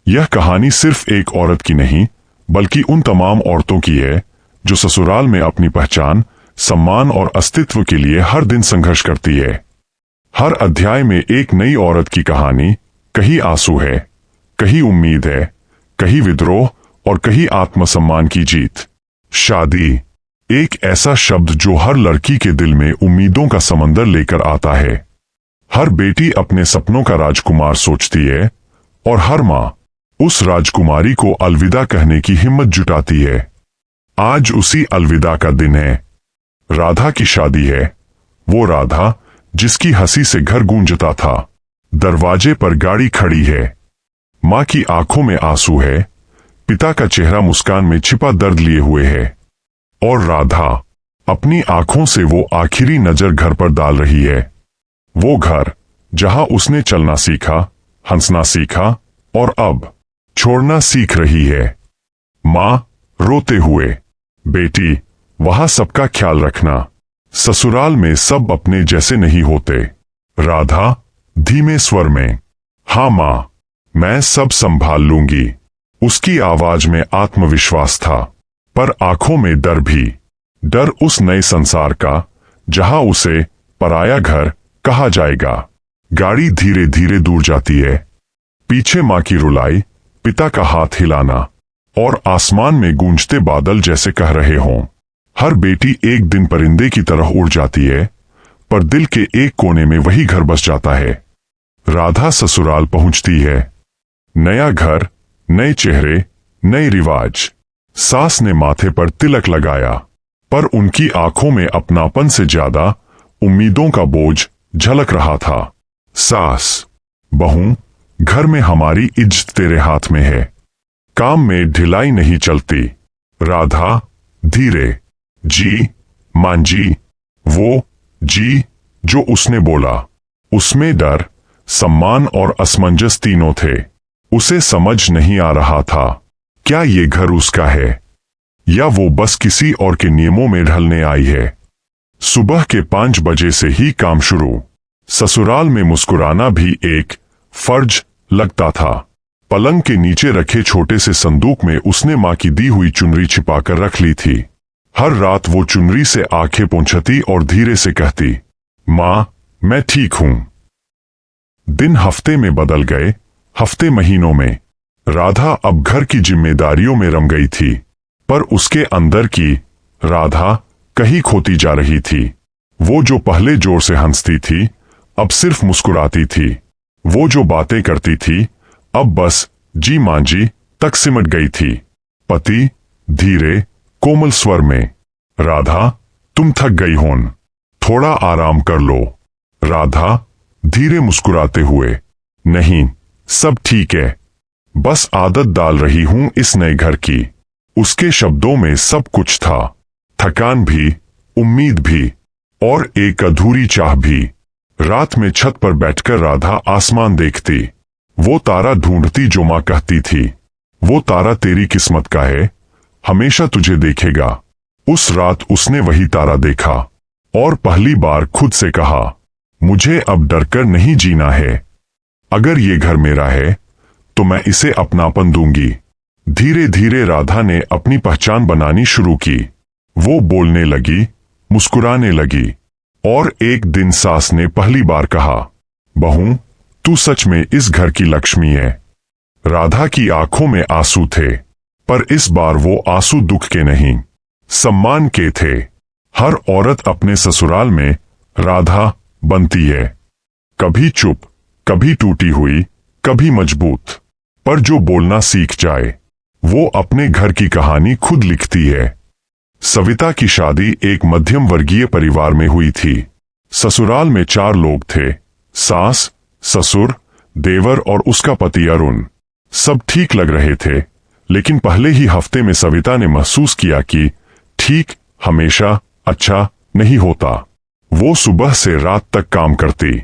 यह कहानी सिर्फ एक औरत की नहीं, बल्कि उन तमाम औरतों की है जो ससुराल में अपनी पहचान, सम्मान और अस्तित्व के लिए हर दिन संघर्ष करती है। हर अध्याय में एक नई औरत की कहानी, कहीं आंसू है, कहीं उम्मीद है, कहीं विद्रोह और कहीं आत्मसम्मान की जीत। शादी, एक ऐसा शब्द जो हर लड़की के दिल में उम्मीदों का समंदर लेकर आता है। हर बेटी अपने सपनों का राजकुमार सोचती है और हर माँ उस राजकुमारी को अलविदा कहने की हिम्मत जुटाती है। आज उसी अलविदा का दिन है। राधा की शादी है, वो राधा जिसकी हंसी से घर गूंजता था। दरवाजे पर गाड़ी खड़ी है, माँ की आंखों में आंसू है, पिता का चेहरा मुस्कान में छिपा दर्द लिए हुए है, और राधा अपनी आंखों से वो आखिरी नजर घर पर डाल रही है। वो घर जहां उसने चलना सीखा, हंसना सीखा और अब छोड़ना सीख रही है। माँ रोते हुए, बेटी वहां सबका ख्याल रखना, ससुराल में सब अपने जैसे नहीं होते। राधा धीमे स्वर में, हाँ माँ, मैं सब संभाल लूंगी। उसकी आवाज में आत्मविश्वास था, पर आंखों में डर भी। डर उस नए संसार का जहां उसे पराया घर कहा जाएगा। गाड़ी धीरे धीरे दूर जाती है। पीछे माँ की रुलाई, पिता का हाथ हिलाना और आसमान में गूंजते बादल जैसे कह रहे हों, हर बेटी एक दिन परिंदे की तरह उड़ जाती है, पर दिल के एक कोने में वही घर बस जाता है। राधा ससुराल पहुंचती है। नया घर, नए चेहरे, नए रिवाज। सास ने माथे पर तिलक लगाया, पर उनकी आंखों में अपनापन से ज्यादा उम्मीदों का बोझ झलक रहा था। सास, बहू, घर में हमारी इज्जत तेरे हाथ में है। काम में ढिलाई नहीं चलती। राधा धीरे, जी मां जी। वो जी जो उसने बोला, उसमें डर, सम्मान और असमंजस तीनों थे। उसे समझ नहीं आ रहा था, क्या ये घर उसका है या वो बस किसी और के नियमों में ढलने आई है। सुबह के 5 बजे से ही काम शुरू। ससुराल में मुस्कुराना भी एक फर्ज लगता था। पलंग के नीचे रखे छोटे से संदूक में उसने माँ की दी हुई चुनरी छिपाकर रख ली थी। हर रात वो चुनरी से आंखें पोंछती और धीरे से कहती, माँ मैं ठीक हूं। दिन हफ्ते में बदल गए, हफ्ते महीनों में। राधा अब घर की जिम्मेदारियों में रम गई थी, पर उसके अंदर की राधा कहीं खोती जा रही थी। वो जो पहले जोर से हंसती थी, अब सिर्फ मुस्कुराती थी। वो जो बातें करती थी, अब बस जी मां जी तक सिमट गई थी। पति धीरे कोमल स्वर में, राधा तुम थक गई होन, थोड़ा आराम कर लो। राधा धीरे मुस्कुराते हुए, नहीं सब ठीक है, बस आदत डाल रही हूं इस नए घर की। उसके शब्दों में सब कुछ था, थकान भी, उम्मीद भी और एक अधूरी चाह भी। रात में छत पर बैठकर राधा आसमान देखती। वो तारा ढूंढती जो माँ कहती थी, वो तारा तेरी किस्मत का है, हमेशा तुझे देखेगा। उस रात उसने वही तारा देखा और पहली बार खुद से कहा, मुझे अब डरकर नहीं जीना है। अगर ये घर मेरा है तो मैं इसे अपनापन दूंगी। धीरे धीरे राधा ने अपनी पहचान बनानी शुरू की। वो बोलने लगी, मुस्कुराने लगी, और एक दिन सास ने पहली बार कहा, बहू तू सच में इस घर की लक्ष्मी है। राधा की आंखों में आंसू थे, पर इस बार वो आंसू दुख के नहीं, सम्मान के थे। हर औरत अपने ससुराल में राधा बनती है, कभी चुप, कभी टूटी हुई, कभी मजबूत, पर जो बोलना सीख जाए वो अपने घर की कहानी खुद लिखती है। सविता की शादी एक मध्यम वर्गीय परिवार में हुई थी। ससुराल में 4 लोग थे, सास, ससुर, देवर और उसका पति अरुण। सब ठीक लग रहे थे, लेकिन पहले ही हफ्ते में सविता ने महसूस किया कि ठीक हमेशा अच्छा नहीं होता। वो सुबह से रात तक काम करती।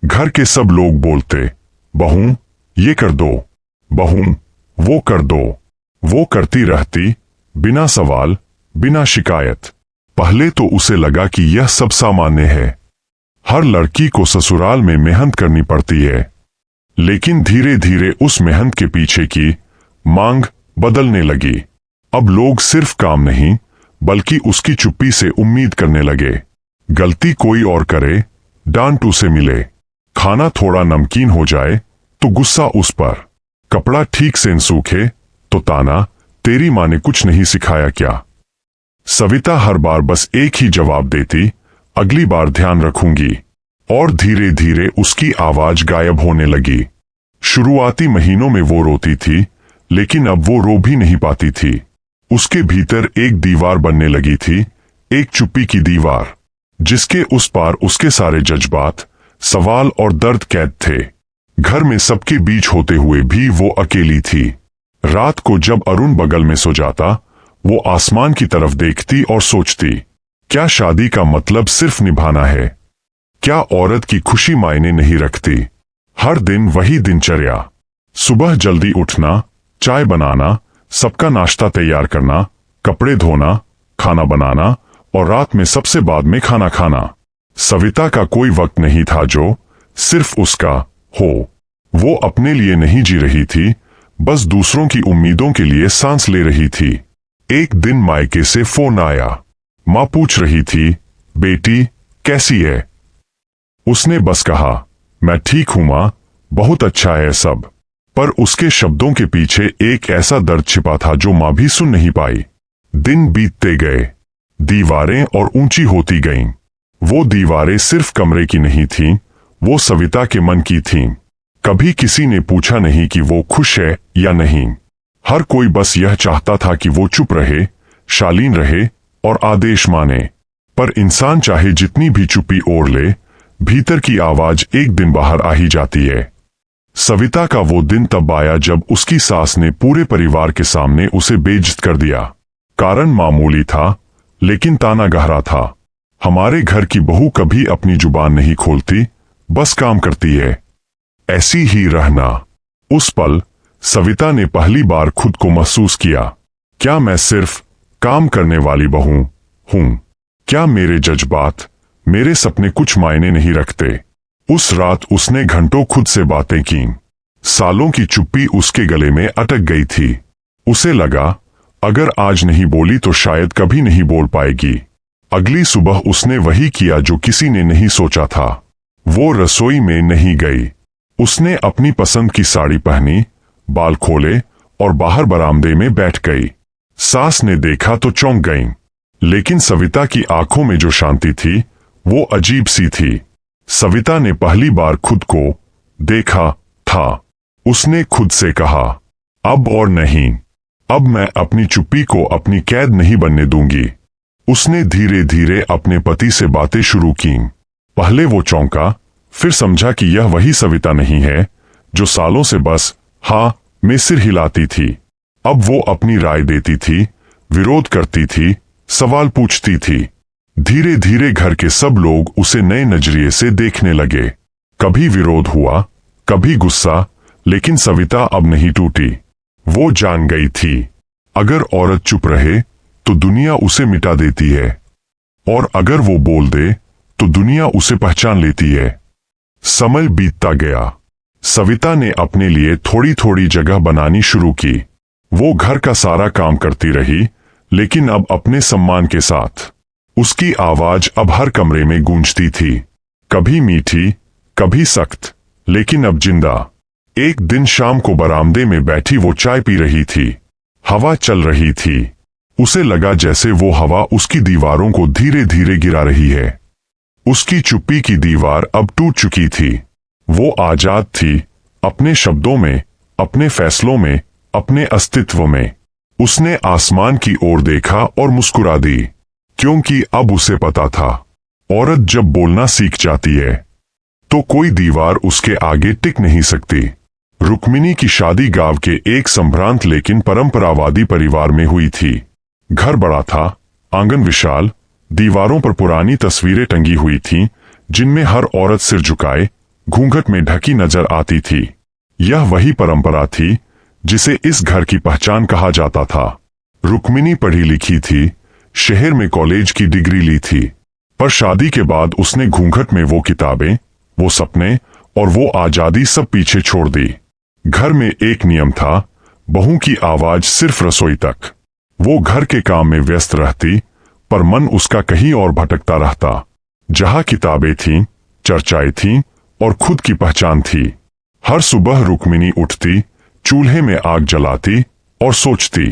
घर के सब लोग बोलते, बहू ये कर दो, बहू वो कर दो। वो करती रहती, बिना सवाल, बिना शिकायत। पहले तो उसे लगा कि यह सब सामान्य है, हर लड़की को ससुराल में मेहनत करनी पड़ती है। लेकिन धीरे धीरे उस मेहनत के पीछे की मांग बदलने लगी। अब लोग सिर्फ काम नहीं बल्कि उसकी चुप्पी से उम्मीद करने लगे। गलती कोई और करे, डांट उसे मिले। खाना थोड़ा नमकीन हो जाए तो गुस्सा उस पर। कपड़ा ठीक से न सूखे तो ताना, तेरी माँ ने कुछ नहीं सिखाया क्या। सविता हर बार बस एक ही जवाब देती, अगली बार ध्यान रखूंगी। और धीरे धीरे उसकी आवाज गायब होने लगी। शुरुआती महीनों में वो रोती थी, लेकिन अब वो रो भी नहीं पाती थी। उसके भीतर एक दीवार बनने लगी थी, एक चुप्पी की दीवार, जिसके उस पार उसके सारे जज्बात, सवाल और दर्द कैद थे। घर में सबके बीच होते हुए भी वो अकेली थी। रात को जब अरुण बगल में सो जाता, वो आसमान की तरफ देखती और सोचती, क्या शादी का मतलब सिर्फ निभाना है? क्या औरत की खुशी मायने नहीं रखती? हर दिन वही दिनचर्या। सुबह जल्दी उठना, चाय बनाना, सबका नाश्ता तैयार करना, कपड़े धोना, खाना बनाना और रात में सबसे बाद में खाना खाना। सविता का कोई वक्त नहीं था जो सिर्फ उसका हो। वो अपने लिए नहीं जी रही थी, बस दूसरों की उम्मीदों के लिए सांस ले रही थी। एक दिन मायके से फोन आया। माँ पूछ रही थी, बेटी कैसी है? उसने बस कहा, मैं ठीक हूं मां, बहुत अच्छा है सब। पर उसके शब्दों के पीछे एक ऐसा दर्द छिपा था जो मां भी सुन नहीं पाई। दिन बीतते गए, दीवारें और ऊंची होती गईं। वो दीवारें सिर्फ कमरे की नहीं थीं, वो सविता के मन की थीं। कभी किसी ने पूछा नहीं कि वो खुश है या नहीं। हर कोई बस यह चाहता था कि वो चुप रहे, शालीन रहे और आदेश माने। पर इंसान चाहे जितनी भी चुप्पी ओढ़ ले, भीतर की आवाज एक दिन बाहर आ ही जाती है। सविता का वो दिन तब आया जब उसकी सास ने पूरे परिवार के सामने उसे बेइज्जत कर दिया। कारण मामूली था, लेकिन ताना गहरा था। हमारे घर की बहू कभी अपनी जुबान नहीं खोलती, बस काम करती है। ऐसी ही रहना। उस पल सविता ने पहली बार खुद को महसूस किया, क्या मैं सिर्फ काम करने वाली बहू हूं? क्या मेरे जज्बात, मेरे सपने कुछ मायने नहीं रखते? उस रात उसने घंटों खुद से बातें की। सालों की चुप्पी उसके गले में अटक गई थी। उसे लगा, अगर आज नहीं बोली तो शायद कभी नहीं बोल पाएगी। अगली सुबह उसने वही किया जो किसी ने नहीं सोचा था। वो रसोई में नहीं गई। उसने अपनी पसंद की साड़ी पहनी, बाल खोले और बाहर बरामदे में बैठ गई। सास ने देखा तो चौंक गई, लेकिन सविता की आंखों में जो शांति थी वो अजीब सी थी। सविता ने पहली बार खुद को देखा था। उसने खुद से कहा, अब और नहीं, अब मैं अपनी चुप्पी को अपनी कैद नहीं बनने दूंगी। उसने धीरे धीरे अपने पति से बातें शुरू की। पहले वो चौंका, फिर समझा कि यह वही सविता नहीं है जो सालों से बस हाँ में सिर हिलाती थी। अब वो अपनी राय देती थी, विरोध करती थी, सवाल पूछती थी। धीरे धीरे घर के सब लोग उसे नए नजरिए से देखने लगे। कभी विरोध हुआ, कभी गुस्सा, लेकिन सविता अब नहीं टूटी। वो जान गई थी, अगर औरत चुप रहे तो दुनिया उसे मिटा देती है, और अगर वो बोल दे तो दुनिया उसे पहचान लेती है। समय बीतता गया। सविता ने अपने लिए थोड़ी थोड़ी जगह बनानी शुरू की। वो घर का सारा काम करती रही, लेकिन अब अपने सम्मान के साथ। उसकी आवाज अब हर कमरे में गूंजती थी, कभी मीठी, कभी सख्त, लेकिन अब जिंदा। एक दिन शाम को बरामदे में बैठी वो चाय पी रही थी। हवा चल रही थी। उसे लगा जैसे वो हवा उसकी दीवारों को धीरे धीरे गिरा रही है। उसकी चुप्पी की दीवार अब टूट चुकी थी। वो आजाद थी, अपने शब्दों में, अपने फैसलों में, अपने अस्तित्व में। उसने आसमान की ओर देखा और मुस्कुरा दी, क्योंकि अब उसे पता था, औरत जब बोलना सीख जाती है तो कोई दीवार उसके आगे टिक नहीं सकती। रुक्मिणी की शादी गांव के एक संभ्रांत लेकिन परंपरावादी परिवार में हुई थी। घर बड़ा था, आंगन विशाल, दीवारों पर पुरानी तस्वीरें टंगी हुई थीं, जिनमें हर औरत सिर झुकाए, घूंघट में ढकी नजर आती थी। यह वही परंपरा थी जिसे इस घर की पहचान कहा जाता था। रुक्मिणी पढ़ी लिखी थी, शहर में कॉलेज की डिग्री ली थी, पर शादी के बाद उसने घूंघट में वो किताबें, वो सपने और वो आजादी सब पीछे छोड़ दी। घर में एक नियम था, बहू की आवाज सिर्फ रसोई तक। वो घर के काम में व्यस्त रहती, पर मन उसका कहीं और भटकता रहता, जहां किताबें थीं, चर्चाएं थीं और खुद की पहचान थी। हर सुबह रुक्मिणी उठती, चूल्हे में आग जलाती और सोचती,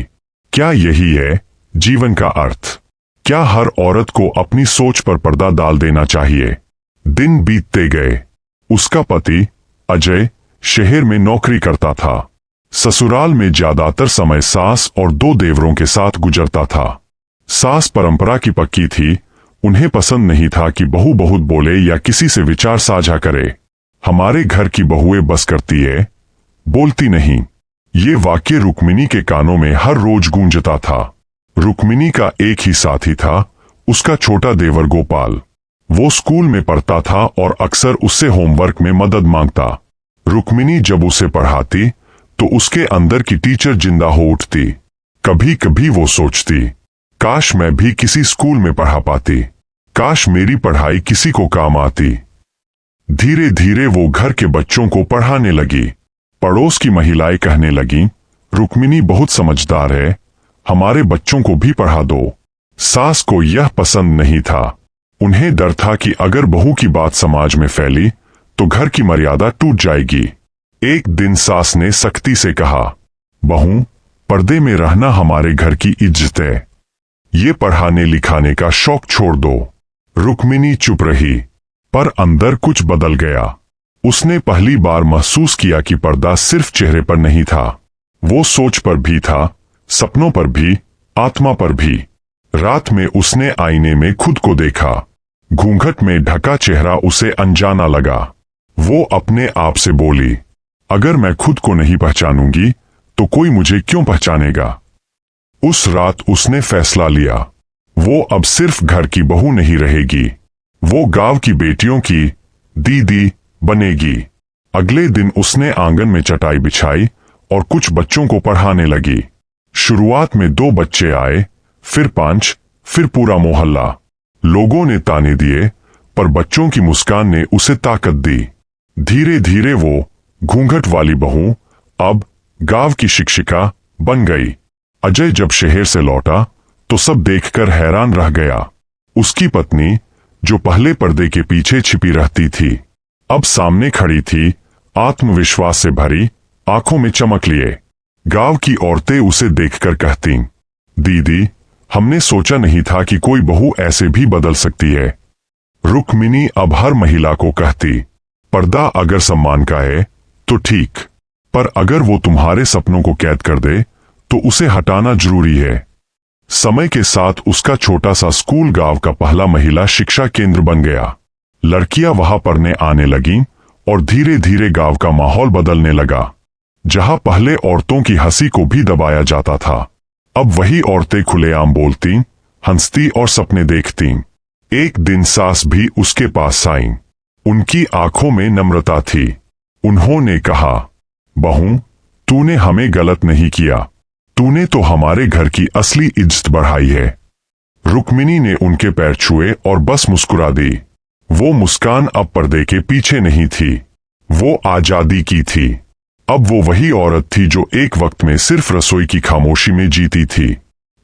क्या यही है जीवन का अर्थ? क्या हर औरत को अपनी सोच पर पर्दा डाल देना चाहिए? दिन बीतते गए। उसका पति अजय शहर में नौकरी करता था। ससुराल में ज्यादातर समय सास और 2 देवरों के साथ गुजरता था। सास परंपरा की पक्की थी, उन्हें पसंद नहीं था कि बहू बहुत बोले या किसी से विचार साझा करे। हमारे घर की बहुएं बस करती है, बोलती नहीं। ये वाक्य रुक्मिणी के कानों में हर रोज गूंजता था। रुक्मिणी का एक ही साथी था, उसका छोटा देवर गोपाल। वो स्कूल में पढ़ता था और अक्सर उससे होमवर्क में मदद मांगता। रुक्मिणी जब उसे पढ़ाती तो उसके अंदर की टीचर जिंदा हो उठती। कभी कभी वो सोचती, काश मैं भी किसी स्कूल में पढ़ा पाती, काश मेरी पढ़ाई किसी को काम आती। धीरे धीरे वो घर के बच्चों को पढ़ाने लगी। पड़ोस की महिलाएं कहने लगीं, रुक्मिणी बहुत समझदार है, हमारे बच्चों को भी पढ़ा दो। सास को यह पसंद नहीं था। उन्हें डर था कि अगर बहू की बात समाज में फैली तो घर की मर्यादा टूट जाएगी। एक दिन सास ने सख्ती से कहा, बहू, पर्दे में रहना हमारे घर की इज्जत है, ये पढ़ाने लिखाने का शौक छोड़ दो। रुक्मिणी चुप रही, पर अंदर कुछ बदल गया। उसने पहली बार महसूस किया कि पर्दा सिर्फ चेहरे पर नहीं था, वो सोच पर भी था, सपनों पर भी, आत्मा पर भी। रात में उसने आईने में खुद को देखा। घूंघट में ढका चेहरा उसे अनजाना लगा। वो अपने आप से बोली, अगर मैं खुद को नहीं पहचानूंगी तो कोई मुझे क्यों पहचानेगा? उस रात उसने फैसला लिया, वो अब सिर्फ घर की बहू नहीं रहेगी, वो गांव की बेटियों की दीदी बनेगी। अगले दिन उसने आंगन में चटाई बिछाई और कुछ बच्चों को पढ़ाने लगी। शुरुआत में 2 बच्चे आए, फिर 5, फिर पूरा मोहल्ला। लोगों ने ताने दिए, पर बच्चों की मुस्कान ने उसे ताकत दी। धीरे धीरे वो घूंघट वाली बहू अब गांव की शिक्षिका बन गई। अजय जब शहर से लौटा तो सब देखकर हैरान रह गया। उसकी पत्नी, जो पहले पर्दे के पीछे छिपी रहती थी, अब सामने खड़ी थी, आत्मविश्वास से भरी, आंखों में चमक लिए। गांव की औरतें उसे देखकर कहतीं, दीदी, हमने सोचा नहीं था कि कोई बहू ऐसे भी बदल सकती है। रुक्मिणी अब हर महिला को कहती, पर्दा अगर सम्मान का है तो ठीक, पर अगर वो तुम्हारे सपनों को कैद कर दे तो उसे हटाना जरूरी है। समय के साथ उसका छोटा सा स्कूल गांव का पहला महिला शिक्षा केंद्र बन गया। लड़कियां वहां पढ़ने आने लगीं और धीरे धीरे गांव का माहौल बदलने लगा। जहां पहले औरतों की हंसी को भी दबाया जाता था, अब वही औरतें खुलेआम बोलती, हंसती और सपने देखती। एक दिन सास भी उसके पास आईं। उनकी आंखों में नम्रता थी। उन्होंने कहा, बहू, तूने हमें गलत नहीं किया, तूने तो हमारे घर की असली इज्जत बढ़ाई है। रुक्मिणी ने उनके पैर छुए और बस मुस्कुरा दी। वो मुस्कान अब पर्दे के पीछे नहीं थी, वो आजादी की थी। अब वो वही औरत थी जो एक वक्त में सिर्फ रसोई की खामोशी में जीती थी,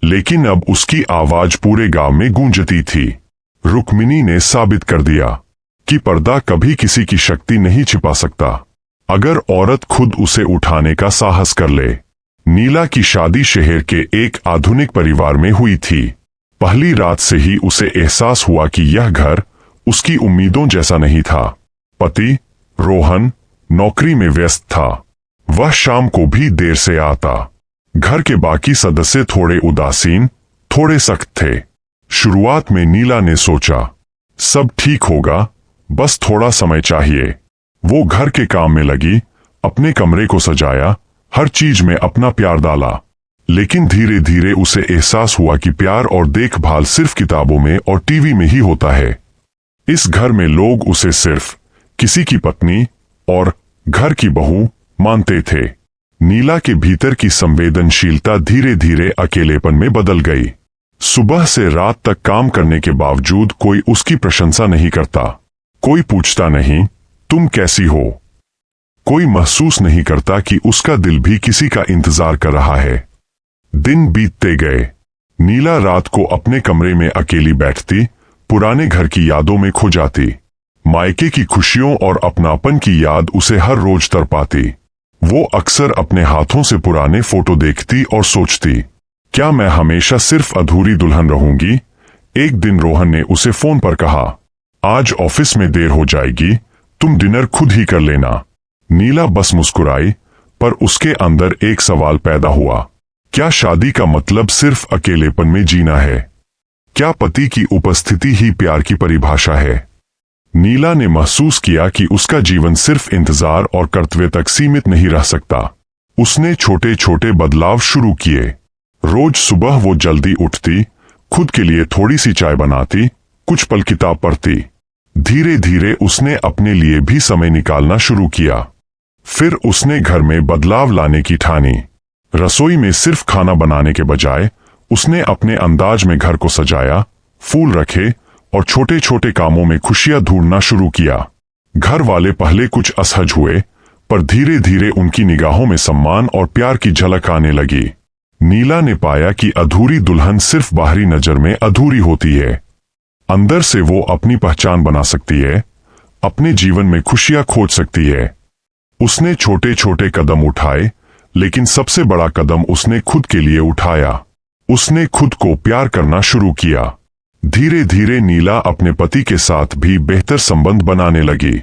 लेकिन अब उसकी आवाज पूरे गांव में गूंजती थी। रुक्मिणी ने साबित कर दिया कि पर्दा कभी किसी की शक्ति नहीं छिपा सकता, अगर औरत खुद उसे उठाने का साहस कर ले। नीला की शादी शहर के एक आधुनिक परिवार में हुई थी। पहली रात से ही उसे एहसास हुआ कि यह घर उसकी उम्मीदों जैसा नहीं था। पति रोहन नौकरी में व्यस्त था, वह शाम को भी देर से आता। घर के बाकी सदस्य थोड़े उदासीन, थोड़े सख्त थे। शुरुआत में नीला ने सोचा, सब ठीक होगा, बस थोड़ा समय चाहिए। वो घर के काम में लगी, अपने कमरे को सजाया, हर चीज में अपना प्यार डाला। लेकिन धीरे धीरे उसे एहसास हुआ कि प्यार और देखभाल सिर्फ किताबों में और टीवी में ही होता है। इस घर में लोग उसे सिर्फ किसी की पत्नी और घर की बहू मानते थे। नीला के भीतर की संवेदनशीलता धीरे धीरे अकेलेपन में बदल गई। सुबह से रात तक काम करने के बावजूद कोई उसकी प्रशंसा नहीं करता, कोई पूछता नहीं, तुम कैसी हो? कोई महसूस नहीं करता कि उसका दिल भी किसी का इंतजार कर रहा है। दिन बीतते गए। नीला रात को अपने कमरे में अकेली बैठती, पुराने घर की यादों में खो जाती। मायके की खुशियों और अपनापन की याद उसे हर रोज तड़पाती। वो अक्सर अपने हाथों से पुराने फोटो देखती और सोचती, क्या मैं हमेशा सिर्फ अधूरी दुल्हन रहूंगी? एक दिन रोहन ने उसे फोन पर कहा, आज ऑफिस में देर हो जाएगी, तुम डिनर खुद ही कर लेना। नीला बस मुस्कुराई, पर उसके अंदर एक सवाल पैदा हुआ, क्या शादी का मतलब सिर्फ अकेलेपन में जीना है? क्या पति की उपस्थिति ही प्यार की परिभाषा है? नीला ने महसूस किया कि उसका जीवन सिर्फ इंतजार और कर्तव्य तक सीमित नहीं रह सकता। उसने छोटे छोटे बदलाव शुरू किए। रोज सुबह वो जल्दी उठती, खुद के लिए थोड़ी सी चाय बनाती, कुछ पल किताब पढ़ती। धीरे धीरे उसने अपने लिए भी समय निकालना शुरू किया। फिर उसने घर में बदलाव लाने की ठानी। रसोई में सिर्फ खाना बनाने के बजाय उसने अपने अंदाज में घर को सजाया, फूल रखे और छोटे छोटे कामों में खुशियां ढूंढना शुरू किया। घर वाले पहले कुछ असहज हुए, पर धीरे धीरे उनकी निगाहों में सम्मान और प्यार की झलक आने लगी। नीला ने पाया कि अधूरी दुल्हन सिर्फ बाहरी नजर में अधूरी होती है, अंदर से वो अपनी पहचान बना सकती है, अपने जीवन में खुशियां खोज सकती है। उसने छोटे छोटे कदम उठाए, लेकिन सबसे बड़ा कदम उसने खुद के लिए उठाया। उसने खुद को प्यार करना शुरू किया। धीरे धीरे नीला अपने पति के साथ भी बेहतर संबंध बनाने लगी।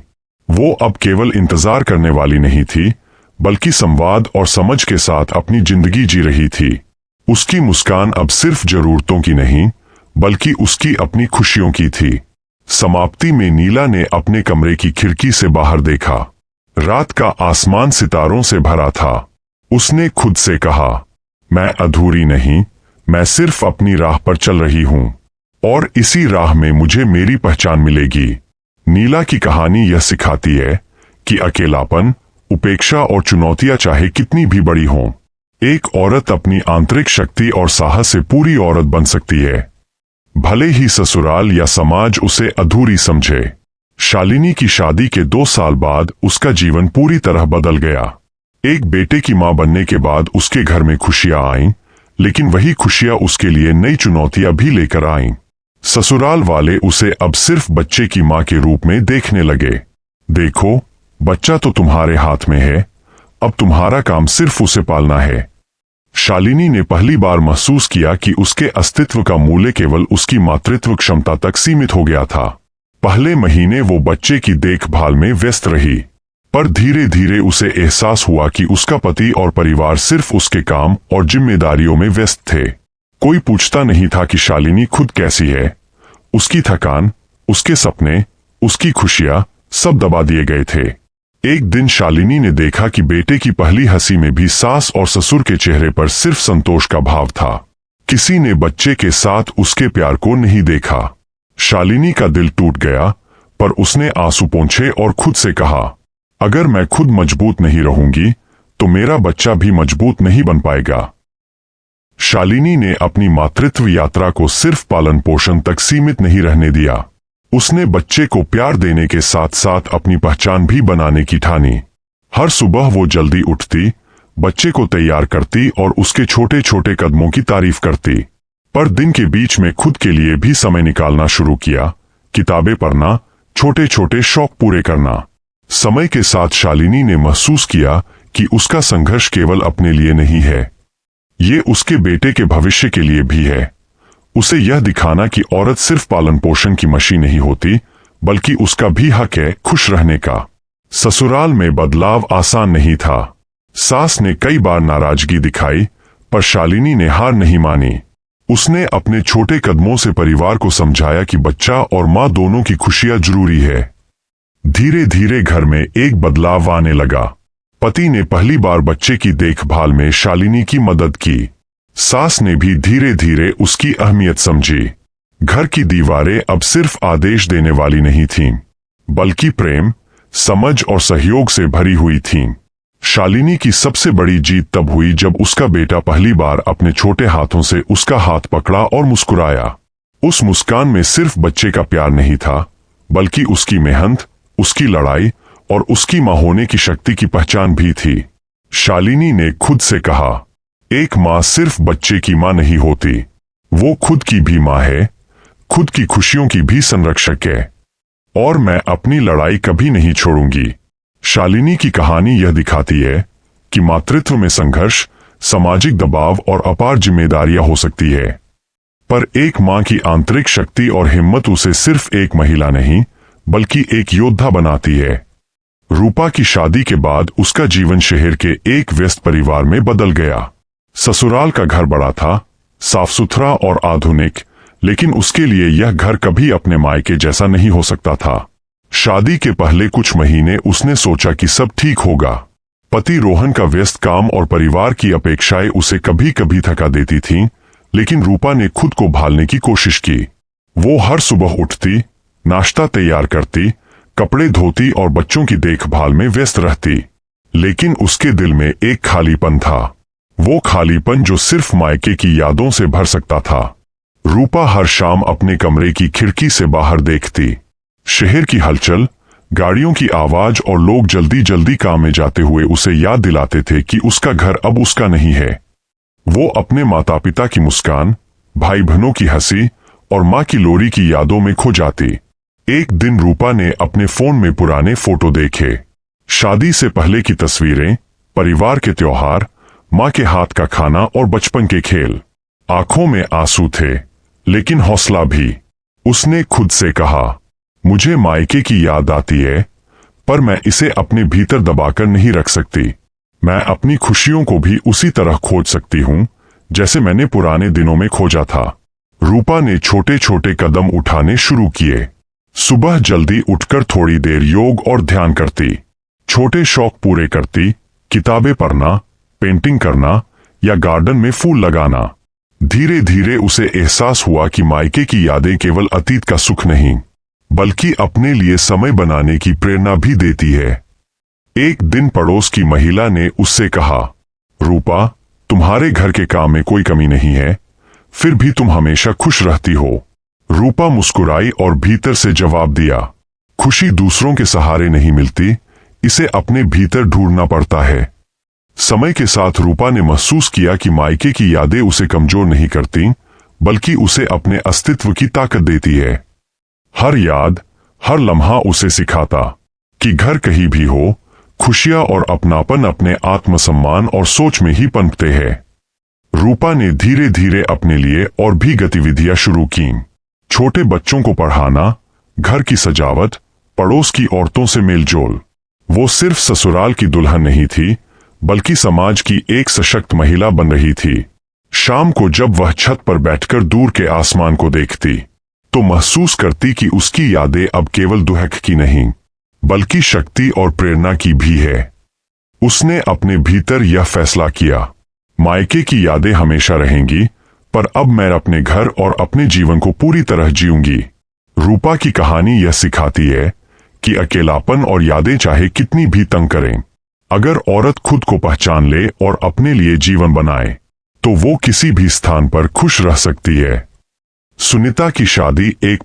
वो अब केवल इंतजार करने वाली नहीं थी, बल्कि संवाद और समझ के साथ अपनी जिंदगी जी रही थी। उसकी मुस्कान अब सिर्फ जरूरतों की नहीं, बल्कि उसकी अपनी खुशियों की थी। समाप्ति में नीला ने अपने कमरे की खिड़की से बाहर देखा। रात का आसमान सितारों से भरा था। उसने खुद से कहा, मैं अधूरी नहीं, मैं सिर्फ अपनी राह पर चल रही हूं, और इसी राह में मुझे मेरी पहचान मिलेगी। नीला की कहानी यह सिखाती है कि अकेलापन, उपेक्षा और चुनौतियां चाहे कितनी भी बड़ी हों, एक औरत अपनी आंतरिक शक्ति और साहस से पूरी औरत बन सकती है, भले ही ससुराल या समाज उसे अधूरी समझे। शालिनी की शादी के 2 साल बाद उसका जीवन पूरी तरह बदल गया। एक बेटे की मां बनने के बाद उसके घर में खुशियां आईं, लेकिन वही खुशियां उसके लिए नई चुनौतियां भी लेकर आईं। ससुराल वाले उसे अब सिर्फ बच्चे की मां के रूप में देखने लगे। देखो, बच्चा तो तुम्हारे हाथ में है, अब तुम्हारा काम सिर्फ उसे पालना है। शालिनी ने पहली बार महसूस किया कि उसके अस्तित्व का मूल्य केवल उसकी मातृत्व क्षमता तक सीमित हो गया था। पहले महीने वो बच्चे की देखभाल में व्यस्त रही, पर धीरे धीरे उसे एहसास हुआ कि उसका पति और परिवार सिर्फ उसके काम और जिम्मेदारियों में व्यस्त थे। कोई पूछता नहीं था कि शालिनी खुद कैसी है। उसकी थकान, उसके सपने, उसकी खुशियां सब दबा दिए गए थे। एक दिन शालिनी ने देखा कि बेटे की पहली हंसी में भी सास और ससुर के चेहरे पर सिर्फ संतोष का भाव था। किसी ने बच्चे के साथ उसके प्यार को नहीं देखा। शालिनी का दिल टूट गया, पर उसने आंसू पोंछे और खुद से कहा, अगर मैं खुद मजबूत नहीं रहूंगी, तो मेरा बच्चा भी मजबूत नहीं बन पाएगा। शालिनी ने अपनी मातृत्व यात्रा को सिर्फ पालन पोषण तक सीमित नहीं रहने दिया। उसने बच्चे को प्यार देने के साथ साथ अपनी पहचान भी बनाने की ठानी। हर सुबह वो जल्दी उठती, बच्चे को तैयार करती और उसके छोटे छोटे कदमों की तारीफ करती। पर दिन के बीच में खुद के लिए भी समय निकालना शुरू किया, किताबें पढ़ना, छोटे छोटे शौक पूरे करना। समय के साथ शालिनी ने महसूस किया कि उसका संघर्ष केवल अपने लिए नहीं है, ये उसके बेटे के भविष्य के लिए भी है। उसे यह दिखाना कि औरत सिर्फ पालन पोषण की मशीन नहीं होती, बल्कि उसका भी हक है खुश रहने का। ससुराल में बदलाव आसान नहीं था। सास ने कई बार नाराजगी दिखाई, पर शालिनी ने हार नहीं मानी। उसने अपने छोटे कदमों से परिवार को समझाया कि बच्चा और मां दोनों की खुशियां जरूरी है। धीरे धीरे घर में एक बदलाव आने लगा। पति ने पहली बार बच्चे की देखभाल में शालिनी की मदद की। सास ने भी धीरे धीरे उसकी अहमियत समझी। घर की दीवारें अब सिर्फ आदेश देने वाली नहीं थीं, बल्कि प्रेम, समझ और सहयोग से भरी हुई थीं। शालिनी की सबसे बड़ी जीत तब हुई जब उसका बेटा पहली बार अपने छोटे हाथों से उसका हाथ पकड़ा और मुस्कुराया। उस मुस्कान में सिर्फ बच्चे का प्यार नहीं था, बल्कि उसकी मेहनत, उसकी लड़ाई और उसकी मां होने की शक्ति की पहचान भी थी। शालिनी ने खुद से कहा, एक मां सिर्फ बच्चे की मां नहीं होती, वो खुद की भी मां है, खुद की खुशियों की भी संरक्षक है। और मैं अपनी लड़ाई कभी नहीं छोड़ूंगी। शालिनी की कहानी यह दिखाती है कि मातृत्व में संघर्ष, सामाजिक दबाव और अपार जिम्मेदारियां हो सकती है, पर एक मां की आंतरिक शक्ति और हिम्मत उसे सिर्फ एक महिला नहीं बल्कि एक योद्धा बनाती है। रूपा की शादी के बाद उसका जीवन शहर के एक व्यस्त परिवार में बदल गया। ससुराल का घर बड़ा था, साफ सुथरा और आधुनिक, लेकिन उसके लिए यह घर कभी अपने मायके जैसा नहीं हो सकता था। शादी के पहले कुछ महीने उसने सोचा कि सब ठीक होगा। पति रोहन का व्यस्त काम और परिवार की अपेक्षाएं उसे कभी कभी थका देती थीं, लेकिन रूपा ने खुद को भालने की कोशिश की। वो हर सुबह उठती, नाश्ता तैयार करती, कपड़े धोती और बच्चों की देखभाल में व्यस्त रहती। लेकिन उसके दिल में एक खालीपन था, वो खालीपन जो सिर्फ मायके की यादों से भर सकता था। रूपा हर शाम अपने कमरे की खिड़की से बाहर देखती। शहर की हलचल, गाड़ियों की आवाज और लोग जल्दी जल्दी काम में जाते हुए उसे याद दिलाते थे कि उसका घर अब उसका नहीं है। वो अपने माता पिता की मुस्कान, भाई बहनों की हंसी और माँ की लोरी की यादों में खो जाती। एक दिन रूपा ने अपने फोन में पुराने फोटो देखे, शादी से पहले की तस्वीरें, परिवार के त्योहार, माँ के हाथ का खाना और बचपन के खेल। आंखों में आंसू थे, लेकिन हौसला भी। उसने खुद से कहा, मुझे मायके की याद आती है, पर मैं इसे अपने भीतर दबाकर नहीं रख सकती। मैं अपनी खुशियों को भी उसी तरह खोज सकती हूँ जैसे मैंने पुराने दिनों में खोजा था। रूपा ने छोटे छोटे कदम उठाने शुरू किए। सुबह जल्दी उठकर थोड़ी देर योग और ध्यान करती, छोटे शौक पूरे करती, किताबें पढ़ना, पेंटिंग करना या गार्डन में फूल लगाना। धीरे धीरे उसे एहसास हुआ कि मायके की यादें केवल अतीत का सुख नहीं, बल्कि अपने लिए समय बनाने की प्रेरणा भी देती है। एक दिन पड़ोस की महिला ने उससे कहा, रूपा, तुम्हारे घर के काम में कोई कमी नहीं है, फिर भी तुम हमेशा खुश रहती हो। रूपा मुस्कुराई और भीतर से जवाब दिया, खुशी दूसरों के सहारे नहीं मिलती, इसे अपने भीतर ढूंढना पड़ता है। समय के साथ रूपा ने महसूस किया कि मायके की यादें उसे कमजोर नहीं करती, बल्कि उसे अपने अस्तित्व की ताकत देती है। हर याद, हर लम्हा उसे सिखाता कि घर कहीं भी हो, खुशियां और अपनापन अपने आत्मसम्मान और सोच में ही पनपते हैं। रूपा ने धीरे धीरे अपने लिए और भी गतिविधियां शुरू कीं। छोटे बच्चों को पढ़ाना, घर की सजावट, पड़ोस की औरतों से मेलजोल। वो सिर्फ ससुराल की दुल्हन नहीं थी, बल्कि समाज की एक सशक्त महिला बन रही थी। शाम को जब वह छत पर बैठकर दूर के आसमान को देखती, तो महसूस करती कि उसकी यादें अब केवल दुहक की नहीं, बल्कि शक्ति और प्रेरणा की भी है। उसने अपने भीतर यह फैसला किया, मायके की यादें हमेशा रहेंगी, पर अब मैं अपने घर और अपने जीवन को पूरी तरह जीऊंगी। रूपा की कहानी यह सिखाती है कि अकेलापन और यादें चाहे कितनी भी तंग करें, अगर औरत खुद को पहचान ले और अपने लिए जीवन बनाए, तो वो किसी भी स्थान पर खुश रह सकती है। सुनीता की शादी एक